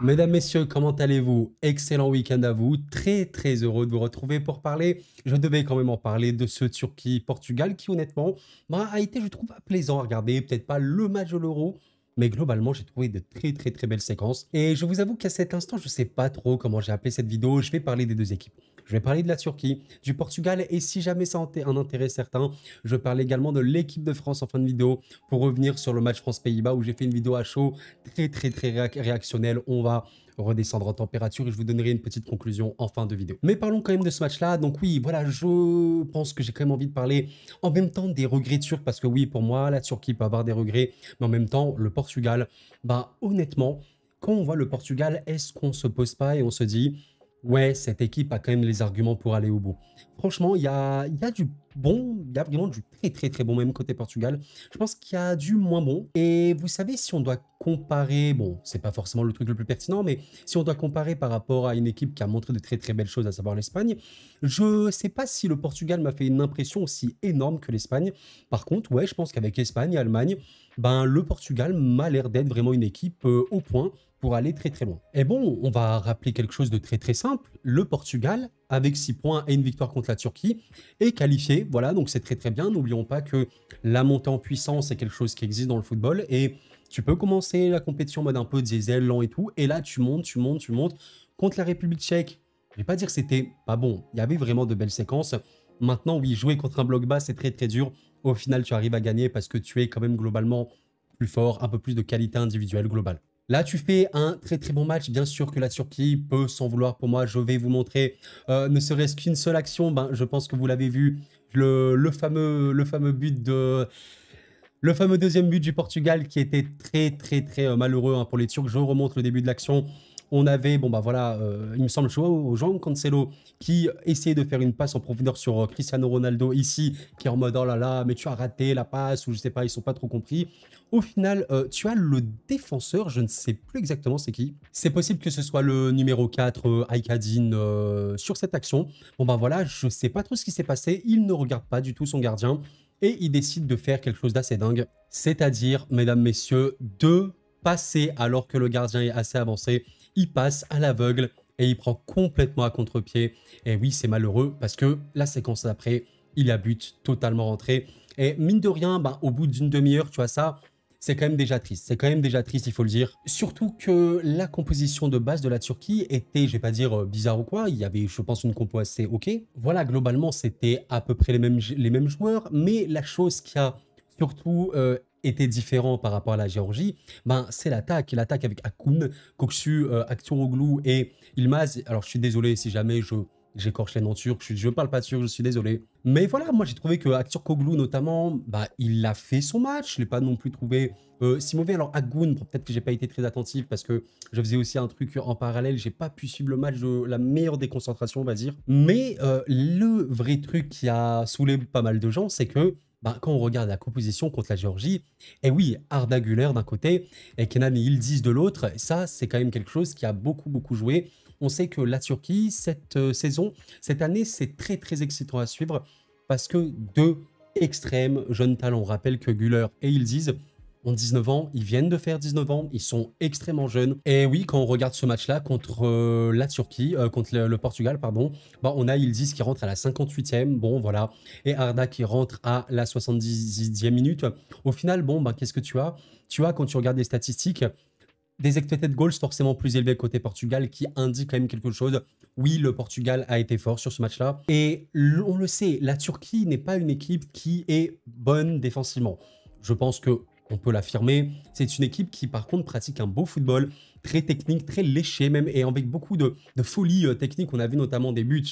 Mesdames, Messieurs, comment allez-vous? Excellent week-end à vous. Très heureux de vous retrouver pour parler. Je devais quand même en parler de ce Turquie-Portugal qui, honnêtement, a été, je trouve, plaisant à regarder. Peut-être pas le match de l'Euro, mais globalement, j'ai trouvé de très belles séquences. Et je vous avoue qu'à cet instant, je ne sais pas trop comment j'ai appelé cette vidéo. Je vais parler des deux équipes. Je vais parler de la Turquie, du Portugal, et si jamais ça en intéresse certains, je parle également de l'équipe de France en fin de vidéo pour revenir sur le match France-Pays-Bas où j'ai fait une vidéo à chaud très réactionnelle. On va redescendre en température et je vous donnerai une petite conclusion en fin de vidéo. Mais parlons quand même de ce match-là. Donc oui, voilà, je pense que j'ai quand même envie de parler en même temps des regrets turcs parce que oui, pour moi, la Turquie peut avoir des regrets, mais en même temps, le Portugal, bah honnêtement, quand on voit le Portugal, est-ce qu'on se pose pas et on se dit ouais, cette équipe a quand même les arguments pour aller au bout. Franchement, il y a du bon, il y a vraiment du très bon même côté Portugal. Je pense qu'il y a du moins bon. Et vous savez, si on doit comparer, bon, c'est pas forcément le truc le plus pertinent, mais si on doit comparer par rapport à une équipe qui a montré de très belles choses, à savoir l'Espagne, je sais pas si le Portugal m'a fait une impression aussi énorme que l'Espagne. Par contre, ouais, je pense qu'avec Espagne et Allemagne, ben, le Portugal m'a l'air d'être vraiment une équipe au point pour aller très loin. Et bon, on va rappeler quelque chose de très simple. Le Portugal, avec 6 points et une victoire contre la Turquie, est qualifié. Voilà, donc c'est très bien. N'oublions pas que la montée en puissance est quelque chose qui existe dans le football et tu peux commencer la compétition en mode un peu diesel, lent et tout. Et là, tu montes contre la République tchèque. Je vais pas dire que c'était pas bon. Il y avait vraiment de belles séquences. Maintenant, oui, jouer contre un bloc bas, c'est très dur. Au final, tu arrives à gagner parce que tu es quand même globalement plus fort, un peu plus de qualité individuelle globale. Là, tu fais un très bon match. Bien sûr que la Turquie peut s'en vouloir pour moi. Je vais vous montrer, ne serait-ce qu'une seule action. Ben, je pense que vous l'avez vu, le fameux but de... Le fameux deuxième but du Portugal qui était très malheureux hein, pour les Turcs. Je remonte le début de l'action. On avait, bon bah voilà, il me semble, João Cancelo qui essayait de faire une passe en profondeur sur Cristiano Ronaldo ici, qui est en mode oh là là, mais tu as raté la passe, ou je sais pas, ils sont pas trop compris. Au final, tu as le défenseur, je ne sais plus exactement c'est qui. C'est possible que ce soit le numéro 4, Aykadine, sur cette action. Bon bah voilà, je sais pas trop ce qui s'est passé, il ne regarde pas du tout son gardien et il décide de faire quelque chose d'assez dingue, c'est-à-dire, mesdames, messieurs, de passer alors que le gardien est assez avancé. Il passe à l'aveugle et il prend complètement à contre-pied. Et oui, c'est malheureux parce que la séquence d'après, il a but totalement rentré. Et mine de rien, bah, au bout d'une demi-heure, tu vois ça, c'est quand même déjà triste. C'est quand même déjà triste, il faut le dire. Surtout que la composition de base de la Turquie était, je vais pas dire bizarre ou quoi, il y avait, je pense, une compo assez ok. Voilà, globalement, c'était à peu près les mêmes joueurs, mais la chose qui a surtout été différent par rapport à la Géorgie, ben, c'est l'attaque. L'attaque avec Akun, Koksu, Akturoglu et Ilmaz. Alors, je suis désolé si jamais j'écorche les noms turcs, je parle pas turc, je suis désolé. Mais voilà, moi j'ai trouvé que Akturkoglu notamment, bah, il a fait son match, je l'ai pas non plus trouvé si mauvais. Alors Agoun, bon, peut-être que j'ai pas été très attentif parce que je faisais aussi un truc en parallèle, j'ai pas pu suivre le match de la meilleure des concentrations, on va dire. Mais le vrai truc qui a saoulé pas mal de gens, c'est que bah, quand on regarde la composition contre la Géorgie, et oui, Arda Güler d'un côté et Kenan Yıldız de l'autre, ça c'est quand même quelque chose qui a beaucoup joué. On sait que la Turquie, cette saison, cette année, c'est très excitant à suivre parce que deux extrêmes jeunes talents, on rappelle que Güler et Yıldız ont 19 ans, ils viennent de faire 19 ans, ils sont extrêmement jeunes. Et oui, quand on regarde ce match-là contre la Turquie, contre le Portugal, pardon, bah, on a Yıldız qui rentre à la 58e, bon voilà, et Arda qui rentre à la 70e minute. Au final, bon, bah, qu'est-ce que tu as? Tu as, quand tu regardes les statistiques, des expected goals forcément plus élevés côté Portugal qui indiquent quand même quelque chose. Oui, le Portugal a été fort sur ce match-là. Et on le sait, la Turquie n'est pas une équipe qui est bonne défensivement. Je pense que on peut l'affirmer. C'est une équipe qui, par contre, pratique un beau football, très technique, très léché même, et avec beaucoup de folie technique. On a vu notamment des buts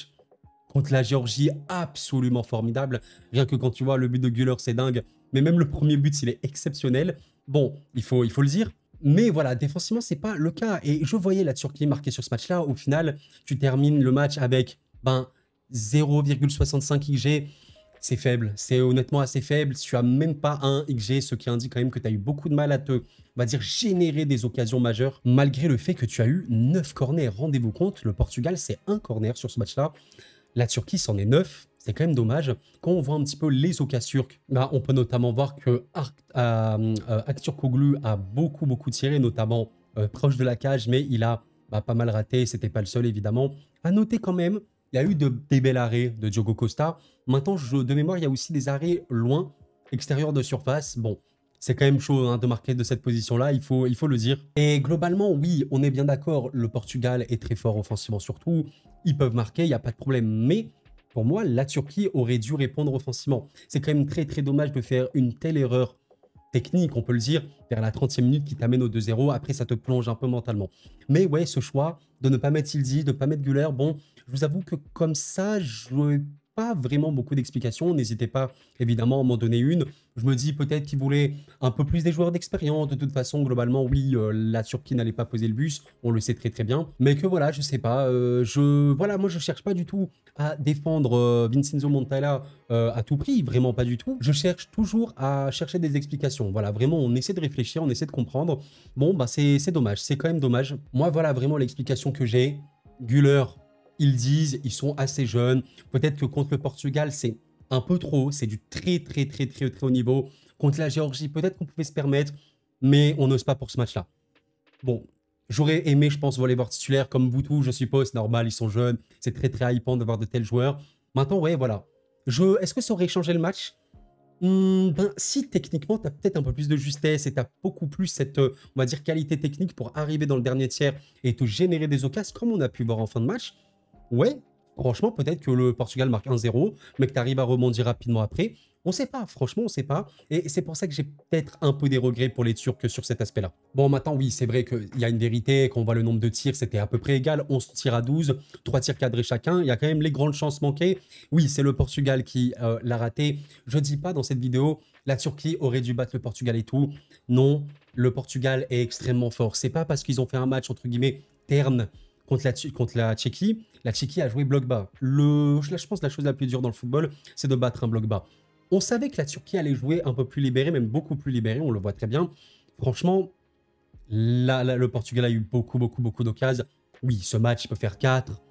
contre la Géorgie absolument formidable. Rien que quand tu vois le but de Güler, c'est dingue. Mais même le premier but, il est exceptionnel. Bon, il faut le dire. Mais voilà, défensivement, c'est pas le cas. Et je voyais la Turquie marquer sur ce match-là. Au final, tu termines le match avec 0,65 XG. C'est faible. C'est honnêtement assez faible. Tu as même pas un XG, ce qui indique quand même que tu as eu beaucoup de mal à te, on va dire, générer des occasions majeures, malgré le fait que tu as eu 9 corners. Rendez-vous compte, le Portugal, c'est un corner sur ce match-là. La Turquie, c'en est 9. C'est quand même dommage. Quand on voit un petit peu les occasions turcs, bah, on peut notamment voir que Aktürkoğlu a beaucoup tiré, notamment proche de la cage, mais il a pas mal raté. C'était pas le seul, évidemment. À noter quand même, il y a eu des bels arrêts de Diogo Costa. Maintenant, de mémoire, il y a aussi des arrêts loin, extérieurs de surface. Bon, c'est quand même chaud hein, de marquer de cette position-là, il faut le dire. Et globalement, oui, on est bien d'accord, le Portugal est très fort offensivement surtout. Ils peuvent marquer, il n'y a pas de problème. Mais pour moi, la Turquie aurait dû répondre offensivement. C'est quand même très très dommage de faire une telle erreur technique, on peut le dire, vers la 30e minute qui t'amène au 2-0. Après, ça te plonge un peu mentalement. Mais ouais, ce choix de ne pas mettre Ildi, de ne pas mettre Güler, bon, je vous avoue que comme ça, je n'ai pas vraiment beaucoup d'explications. N'hésitez pas, évidemment, à m'en donner une. Je me dis peut-être qu'il voulait un peu plus des joueurs d'expérience. De toute façon, globalement, oui, la Turquie n'allait pas poser le bus. On le sait très très bien. Mais que voilà, je sais pas. Voilà, moi, je cherche pas du tout à défendre Vincenzo Montella à tout prix. Vraiment pas du tout. Je cherche toujours à chercher des explications. Voilà, vraiment, on essaie de réfléchir, on essaie de comprendre. Bon, bah c'est dommage. C'est quand même dommage. Moi, voilà vraiment l'explication que j'ai. Güler, ils disent, ils sont assez jeunes. Peut-être que contre le Portugal, c'est un peu trop. C'est du très, très, très, très, très haut niveau. Contre la Géorgie, peut-être qu'on pouvait se permettre, mais on n'ose pas pour ce match-là. Bon, j'aurais aimé, je pense, voir les voir titulaires comme Boutou, je suppose. C'est normal, ils sont jeunes. C'est très, très hypant d'avoir de tels joueurs. Maintenant, ouais, voilà. Est-ce que ça aurait changé le match? Ben, si techniquement, tu as peut-être un peu plus de justesse et tu as beaucoup plus cette, on va dire, qualité technique pour arriver dans le dernier tiers et te générer des occasions, comme on a pu voir en fin de match, ouais, franchement, peut-être que le Portugal marque 1-0, mais que tu arrives à rebondir rapidement après. On sait pas, franchement, on sait pas. Et c'est pour ça que j'ai peut-être un peu des regrets pour les Turcs sur cet aspect-là. Bon, maintenant, oui, c'est vrai qu'il y a une vérité. Quand on voit le nombre de tirs, c'était à peu près égal. 11 tirs à 12, 3 tirs cadrés chacun. Il y a quand même les grandes chances manquées. Oui, c'est le Portugal qui l'a raté. Je dis pas dans cette vidéo, la Turquie aurait dû battre le Portugal et tout. Non, le Portugal est extrêmement fort. C'est pas parce qu'ils ont fait un match, entre guillemets, terne contre la Tchéquie. La Tchéquie a joué bloc bas. Je pense que la chose la plus dure dans le football, c'est de battre un bloc bas. On savait que la Turquie allait jouer un peu plus libérée, même beaucoup plus libérée, on le voit très bien. Franchement, là, le Portugal a eu beaucoup d'occasions. Oui, ce match, il peut faire 4,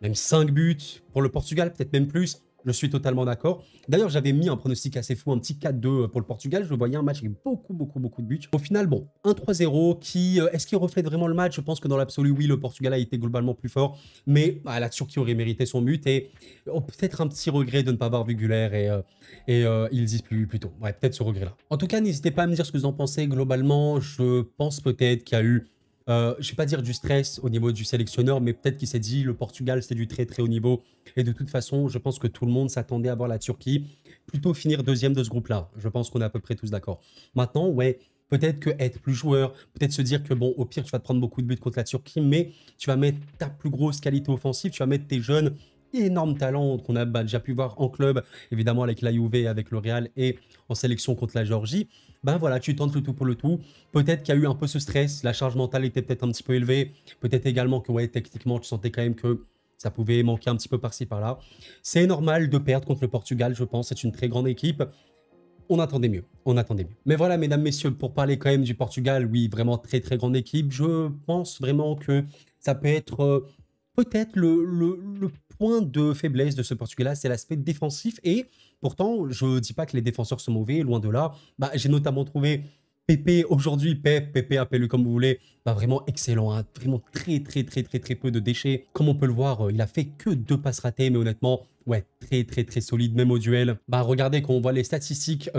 même 5 buts. Pour le Portugal, peut-être même plus. Je suis totalement d'accord. D'ailleurs, j'avais mis un pronostic assez fou, un petit 4-2 pour le Portugal. Je voyais un match avec beaucoup de buts. Au final, bon, 1-3-0 qui... Est-ce qu'il reflète vraiment le match? Je pense que dans l'absolu, oui, le Portugal a été globalement plus fort. Mais la Turquie aurait mérité son but. Et peut-être un petit regret de ne pas avoir vu Güler et ils disent plus tôt. Ouais, peut-être ce regret-là. En tout cas, n'hésitez pas à me dire ce que vous en pensez. Globalement, je pense peut-être qu'il y a eu... je ne vais pas dire du stress au niveau du sélectionneur, mais peut-être qu'il s'est dit le Portugal, c'est du très haut niveau. Et de toute façon, je pense que tout le monde s'attendait à voir la Turquie plutôt finir deuxième de ce groupe-là. Je pense qu'on est à peu près tous d'accord. Maintenant, ouais, peut-être que être plus joueur, peut-être se dire que bon, au pire, tu vas te prendre beaucoup de buts contre la Turquie, mais tu vas mettre ta plus grosse qualité offensive, tu vas mettre tes jeunes énormes talents qu'on a déjà pu voir en club, évidemment avec la Juve, avec le Real et en sélection contre la Géorgie. Ben voilà, tu tentes le tout pour le tout. Peut-être qu'il y a eu un peu ce stress, la charge mentale était peut-être un petit peu élevée. Peut-être également que ouais, techniquement, tu sentais quand même que ça pouvait manquer un petit peu par-ci, par-là. C'est normal de perdre contre le Portugal, je pense. C'est une très grande équipe. On attendait mieux, on attendait mieux. Mais voilà, mesdames, messieurs, pour parler quand même du Portugal, oui, vraiment très grande équipe. Je pense vraiment que ça peut être peut-être le point de faiblesse de ce Portugal-là, c'est l'aspect défensif. Et pourtant, je ne dis pas que les défenseurs sont mauvais, loin de là. Bah, j'ai notamment trouvé Pepe aujourd'hui, Pepe, appelez-le comme vous voulez, bah, vraiment excellent, hein. Vraiment très peu de déchets. Comme on peut le voir, il a fait que 2 passes ratées, mais honnêtement, ouais, très solide, même au duel. Bah regardez, quand on voit les statistiques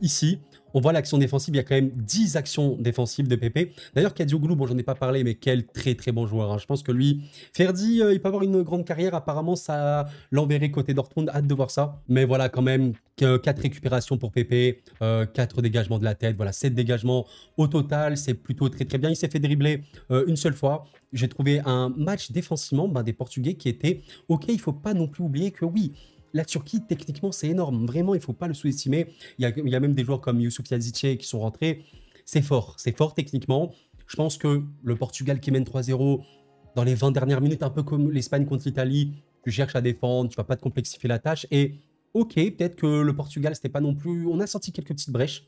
ici, on voit l'action défensive, il y a quand même 10 actions défensives de Pepe. D'ailleurs, Kadioglu, bon, j'en ai pas parlé, mais quel très bon joueur, hein. Je pense que lui, Ferdi, il peut avoir une grande carrière. Apparemment, ça l'enverrait côté Dortmund. Hâte de voir ça. Mais voilà, quand même, 4 récupérations pour Pepe, 4 dégagements de la tête. Voilà, 7 dégagements au total. C'est plutôt très bien. Il s'est fait dribbler une seule fois. J'ai trouvé un match défensivement des Portugais qui était OK. Il ne faut pas non plus oublier que oui, la Turquie, techniquement, c'est énorme. Vraiment, il ne faut pas le sous-estimer. Il y a même des joueurs comme Youssouf Yazidze qui sont rentrés. C'est fort techniquement. Je pense que le Portugal qui mène 3-0 dans les 20 dernières minutes, un peu comme l'Espagne contre l'Italie, tu cherches à défendre, tu ne vas pas te complexifier la tâche. Et OK, peut-être que le Portugal, c'était pas non plus... On a senti quelques petites brèches.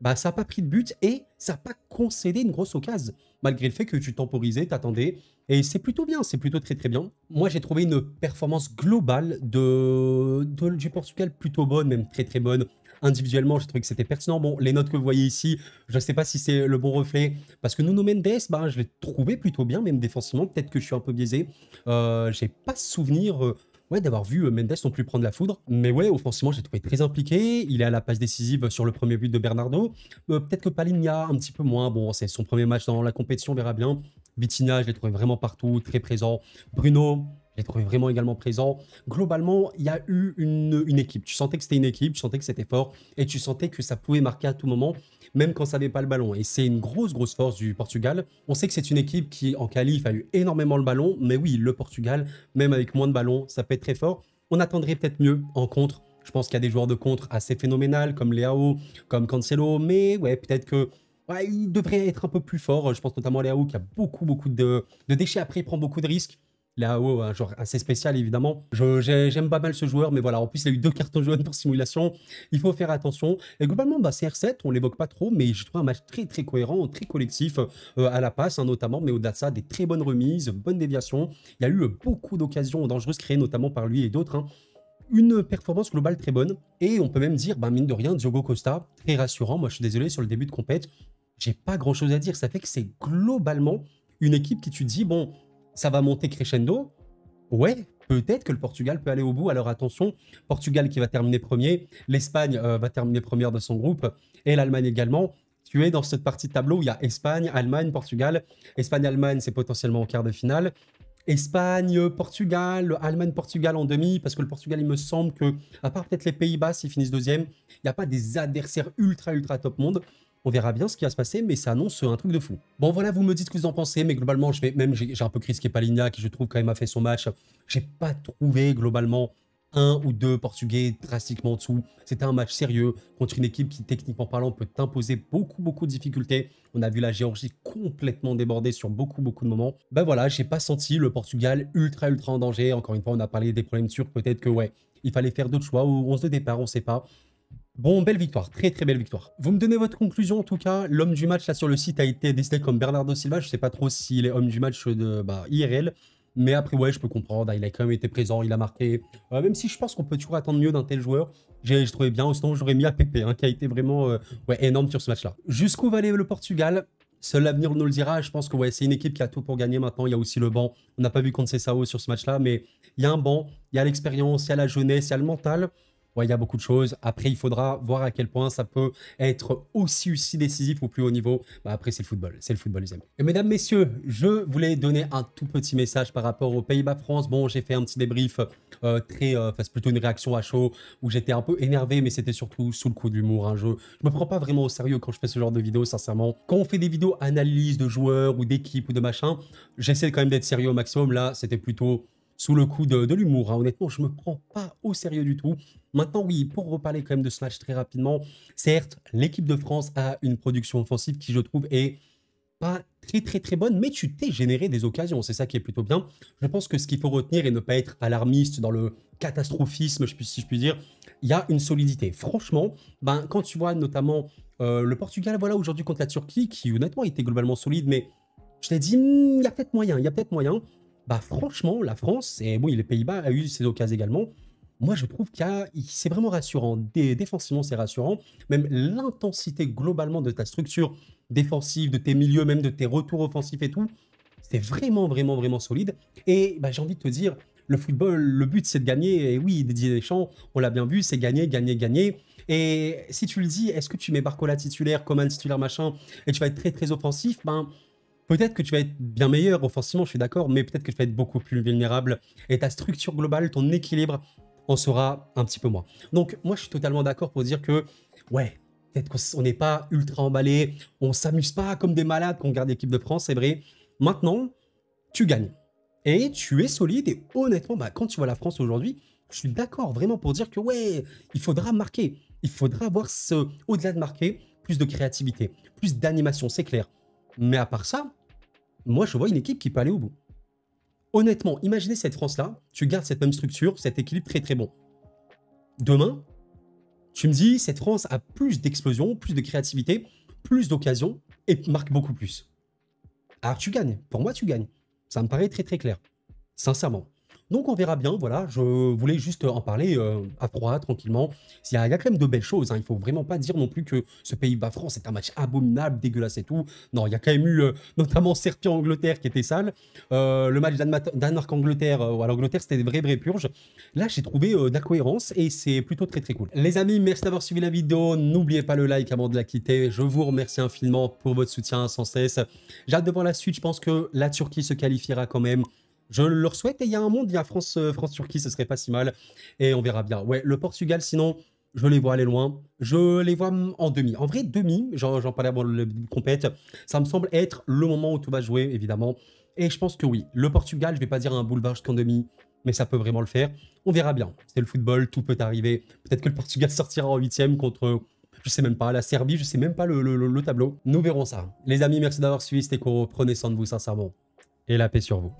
Bah, ça n'a pas pris de but et ça n'a pas concédé une grosse occasion. Malgré le fait que tu temporisais, t'attendais. Et c'est plutôt bien, c'est plutôt très bien. Moi, j'ai trouvé une performance globale du Portugal plutôt bonne, même très bonne. individuellement, j'ai trouvé que c'était pertinent. Bon, les notes que vous voyez ici, je ne sais pas si c'est le bon reflet, parce que Nuno Mendes, ben, je l'ai trouvé plutôt bien, même défensivement. Peut-être que je suis un peu biaisé. J'ai pas souvenir ouais, d'avoir vu Mendes non plus prendre la foudre. Mais ouais, offensivement, j'ai trouvé très impliqué. Il est à la passe décisive sur le premier but de Bernardo. Peut-être que Palinha, un petit peu moins. Bon, c'est son premier match dans la compétition, on verra bien. Vitinha, je l'ai trouvé vraiment partout, très présent. Bruno, je l'ai trouvé vraiment également présent. Globalement, il y a eu une équipe. Tu sentais que c'était une équipe, tu sentais que c'était fort et tu sentais que ça pouvait marquer à tout moment, même quand ça n'avait pas le ballon. Et c'est une grosse force du Portugal. On sait que c'est une équipe qui, en qualif, a eu énormément le ballon. Mais oui, le Portugal, même avec moins de ballon, ça peut être très fort. On attendrait peut-être mieux en contre. Je pense qu'il y a des joueurs de contre assez phénoménal, comme Leao, comme Cancelo. Mais ouais, peut-être que ouais, il devrait être un peu plus fort. Je pense notamment à Leao qui a beaucoup de déchets. Après, il prend beaucoup de risques. Leao, un joueur assez spécial évidemment. J'aime pas mal ce joueur, mais voilà, en plus il a eu 2 cartons jaunes pour simulation. Il faut faire attention. Et globalement, bah, CR7, on l'évoque pas trop, mais je trouve un match très cohérent, très collectif à la passe notamment, mais au-delà de ça, des très bonnes remises, bonnes déviations. Il y a eu beaucoup d'occasions dangereuses créées notamment par lui et d'autres, hein. Une performance globale très bonne. Et on peut même dire, bah, mine de rien, Diogo Costa, très rassurant. Moi, je suis désolé, sur le début de compète, j'ai pas grand-chose à dire. Ça fait que c'est globalement une équipe qui, tu te dis, bon, ça va monter crescendo. Ouais, peut-être que le Portugal peut aller au bout. Alors attention, Portugal qui va terminer premier, l'Espagne va terminer première de son groupe, et l'Allemagne également. Tu es dans cette partie de tableau où il y a Espagne, Allemagne, Portugal. Espagne-Allemagne, c'est potentiellement en quart de finale. Espagne, Portugal, Allemagne, Portugal en demi, parce que le Portugal, il me semble que, à part peut-être les Pays-Bas, s'ils finissent deuxième, il n'y a pas des adversaires ultra top monde. On verra bien ce qui va se passer, mais ça annonce un truc de fou. Bon, voilà, vous me dites ce que vous en pensez, mais globalement, j'ai un peu critiqué Palinha, qui je trouve quand même a fait son match. J'ai pas trouvé globalement un ou deux Portugais drastiquement en dessous. C'était un match sérieux contre une équipe qui, techniquement parlant, peut t'imposer beaucoup de difficultés. On a vu la Géorgie complètement débordée sur beaucoup de moments. Ben voilà, j'ai pas senti le Portugal ultra en danger. Encore une fois, on a parlé des problèmes turcs. Peut-être que ouais, il fallait faire d'autres choix ou 11 de départ, on sait pas. Bon, belle victoire, très belle victoire. Vous me donnez votre conclusion en tout cas. L'homme du match là sur le site a été décidé comme Bernardo Silva. Je sais pas trop s'il est homme du match de IRL. Mais après, ouais, je peux comprendre. Il a quand même été présent, il a marqué. Même si je pense qu'on peut toujours attendre mieux d'un tel joueur. J'ai trouvé bien. Sinon, j'aurais mis APP, hein, qui a été vraiment ouais, énorme sur ce match-là. Jusqu'où va aller le Portugal? Seul l'avenir nous le dira. Je pense que ouais, c'est une équipe qui a tout pour gagner maintenant. Il y a aussi le banc. On n'a pas vu Conceição sur ce match-là, mais il y a un banc, il y a l'expérience, il y a la jeunesse, il y a le mental. Ouais, il y a beaucoup de choses. Après, il faudra voir à quel point ça peut être aussi décisif au plus haut niveau. Bah, après, c'est le football. C'est le football, les amis. Et mesdames, messieurs, je voulais donner un tout petit message par rapport aux Pays-Bas-France. Bon, j'ai fait un petit débrief c'est plutôt une réaction à chaud où j'étais un peu énervé, mais c'était surtout sous le coup de l'humour. Hein. Je me prends pas vraiment au sérieux quand je fais ce genre de vidéos, sincèrement. Quand on fait des vidéos analyse de joueurs ou d'équipes ou de machin, j'essaie quand même d'être sérieux au maximum. Là, c'était plutôt sous le coup de l'humour. Hein. Honnêtement, je me prends pas au sérieux du tout. Maintenant, oui, pour reparler quand même de ce match très rapidement, certes, l'équipe de France a une production offensive qui, je trouve, est pas très bonne, mais tu t'es généré des occasions, c'est ça qui est plutôt bien. Je pense que ce qu'il faut retenir et ne pas être alarmiste dans le catastrophisme, si je puis dire, il y a une solidité. Franchement, ben, quand tu vois notamment le Portugal, voilà, aujourd'hui contre la Turquie, qui honnêtement était globalement solide, mais je t'ai dit, il y a peut-être moyen, il y a peut-être moyen. Bah franchement, la France, et bon, les Pays-Bas a eu ces occasions également. Moi, je trouve c'est vraiment rassurant. Défensivement, c'est rassurant. Même l'intensité globalement de ta structure défensive, de tes milieux, même de tes retours offensifs et tout, c'est vraiment solide. Et bah, j'ai envie de te dire, le football, le but, c'est de gagner. Et oui, Didier Deschamps, on l'a bien vu, c'est gagner. Et si tu le dis, est-ce que tu mets Barcola titulaire, Coman titulaire, machin, et tu vas être très offensif, ben, peut-être que tu vas être bien meilleur offensivement, je suis d'accord, mais peut-être que tu vas être beaucoup plus vulnérable. Et ta structure globale, ton équilibre en sera un petit peu moins. Donc, moi, je suis totalement d'accord pour dire que, ouais, peut-être qu'on n'est pas ultra emballé, on s'amuse pas comme des malades quand on regarde l'équipe de France, c'est vrai. Maintenant, tu gagnes. Et tu es solide, et honnêtement, bah, quand tu vois la France aujourd'hui, je suis d'accord vraiment pour dire que, ouais, il faudra marquer. Il faudra avoir au-delà de marquer, plus de créativité, plus d'animation, c'est clair. Mais à part ça, moi, je vois une équipe qui peut aller au bout. Honnêtement, imaginez cette France-là, tu gardes cette même structure, cet équilibre très bon. Demain, tu me dis, cette France a plus d'explosion, plus de créativité, plus d'occasions et marque beaucoup plus. Alors tu gagnes. Pour moi, tu gagnes. Ça me paraît très clair. Sincèrement. Donc on verra bien, voilà, je voulais juste en parler à froid, tranquillement. Il y a quand même de belles choses, hein. Il faut vraiment pas dire non plus que ce Pays-Bas-France est un match abominable, dégueulasse et tout. Non, il y a quand même eu notamment Serbie-Angleterre qui était sale. Le match Danemark-Angleterre, à l'Angleterre, c'était des vraies purges. Là, j'ai trouvé de la cohérence et c'est plutôt très très cool. Les amis, merci d'avoir suivi la vidéo. N'oubliez pas le like avant de la quitter. Je vous remercie infiniment pour votre soutien sans cesse. J'ai hâte de voir la suite. Je pense que la Turquie se qualifiera quand même. Je leur souhaite. Et il y a un monde, il y a France-Turquie, ce serait pas si mal. Et on verra bien. Ouais, le Portugal, sinon, je les vois aller loin. Je les vois en demi. En vrai, demi, j'en parlais avant le compète. Ça me semble être le moment où tout va jouer, évidemment. Et je pense que oui. Le Portugal, je vais pas dire un boulevard jusqu'en demi, mais ça peut vraiment le faire. On verra bien. C'est le football, tout peut arriver. Peut-être que le Portugal sortira en huitième contre, je sais même pas, la Serbie, je sais même pas le tableau. Nous verrons ça. Les amis, merci d'avoir suivi. C'était Koro. Prenez soin de vous, sincèrement. Et la paix sur vous.